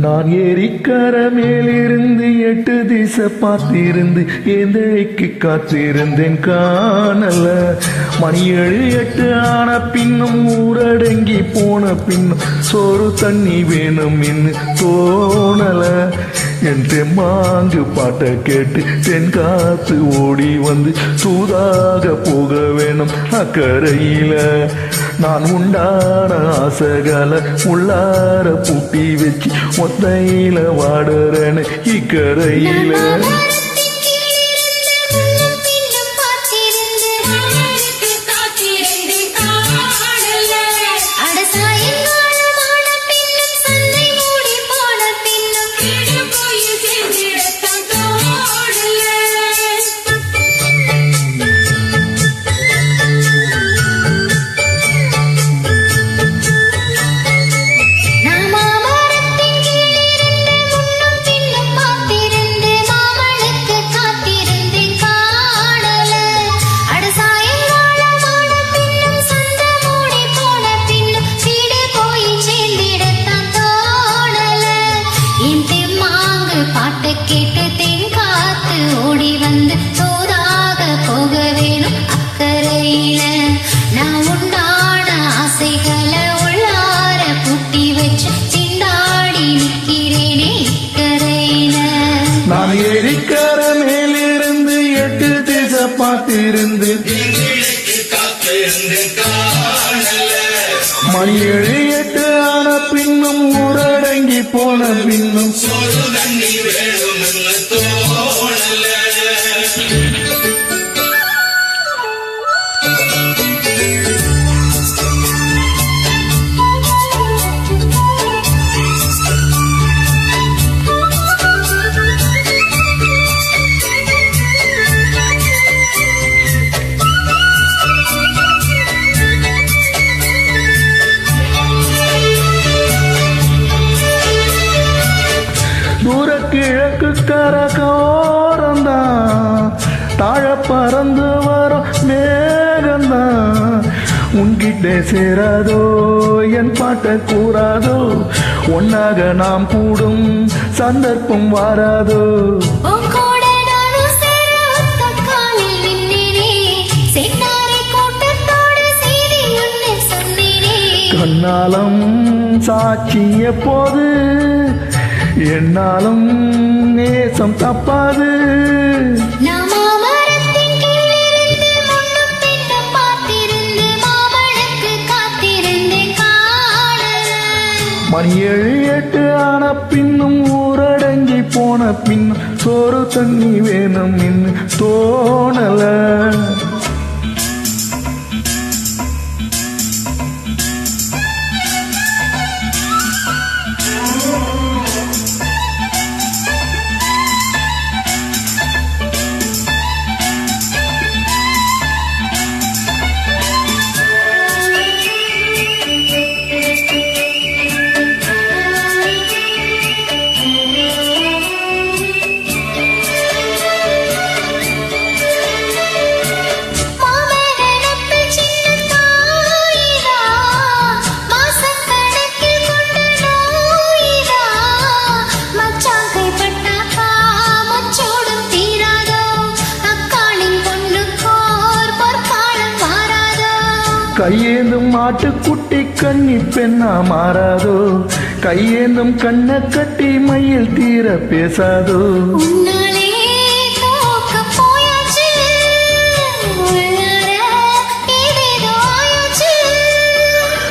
நான் ஏரிக்கர மேலிருந்து 8 திசை பார்த்திருந்து எந்திரிக்கு காத்திருந்தேன் காணல. மணி 7 8 ஆன பின்னும் ஊரடங்கி போன பின்னும் சோறு தண்ணி வேணும் என்று தோணல. என் தெம்மாங்கு பாட்டை கேட்டு தென் காத்து ஓடி வந்து சூதாக போக வேணும் அக்கறையில. நான் உண்டான ஆசைகளை உள்ளார பூட்டி வச்சு ஒத்தையில வாடுறேன்னு இக்கரையில. கேட்டு தென் காத்து ஓடி வந்து சோதாக போக வேணும் அக்கறையில. நான் உண்டான ஆசைகளை உள்ளார பூட்டி வச்சு திண்டாடி நிற்கிறேனே இக்கரையில. நான் ஏரிக்கர மேலிருந்து 8 திசை பார்த்திருந்து மணி 7 8 ஆன பின்னும் ஊரடங்கி போன பின்னும் தூர கிழக்கு கரகோரந்தான் தாழ பறந்து வரும் மேகந்தான். உன்கிட்ட சேராதோ என் பாட்டை கூறாதோ, ஒன்னாக நாம் கூடும் சந்தர்ப்பம் வாராதோ. கண்ணாலம் சாட்சிய போது என்னாலும் நேசம் தப்பாது. மணி 7 8 ஆன பின்னும் ஊரடங்கி போன பின்னும் சோறு தண்ணி வேணும் என்று தோணல. கையேந்தும் மாட்டுக்குட்டி கன்னி பெண்ணா மாறாதோ, கையேந்தும் கண்ண கட்டி மயில் தீர பேசாதோ.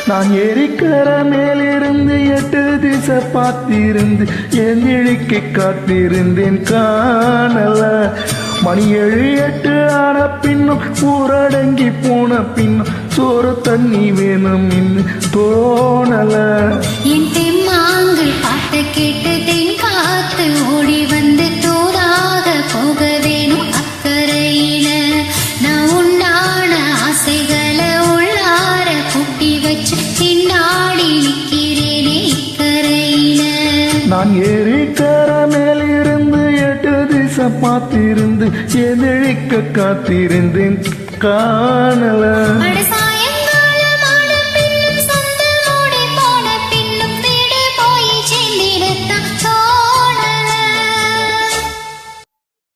நான் ஏரிக்கர மேலிருந்து 8 திசை பார்த்திருந்து எந்திழிக்கு காத்திருந்தேன் காணல. மணி 7 8 ஆன பின்னும் ஊரடங்கி போன பின்னும் சோறு தண்ணி வேணும் என்று தோணல. என் தெம்மாங்கு பாட்டை கேட்டு தென் காத்து ஓடி வந்து தோதாக போக வேணும் அக்கறையில. நான் உண்டான ஆசைகளை உள்ளார பூட்டி வச்சு திண்டாடி நிற்கிறேனே இக்கரையில. நான் ஏரிக்கர மேலிருந்து 8 திசை பார்த்திருந்து எதிழிக்க காத்திருந்தேன் காணல.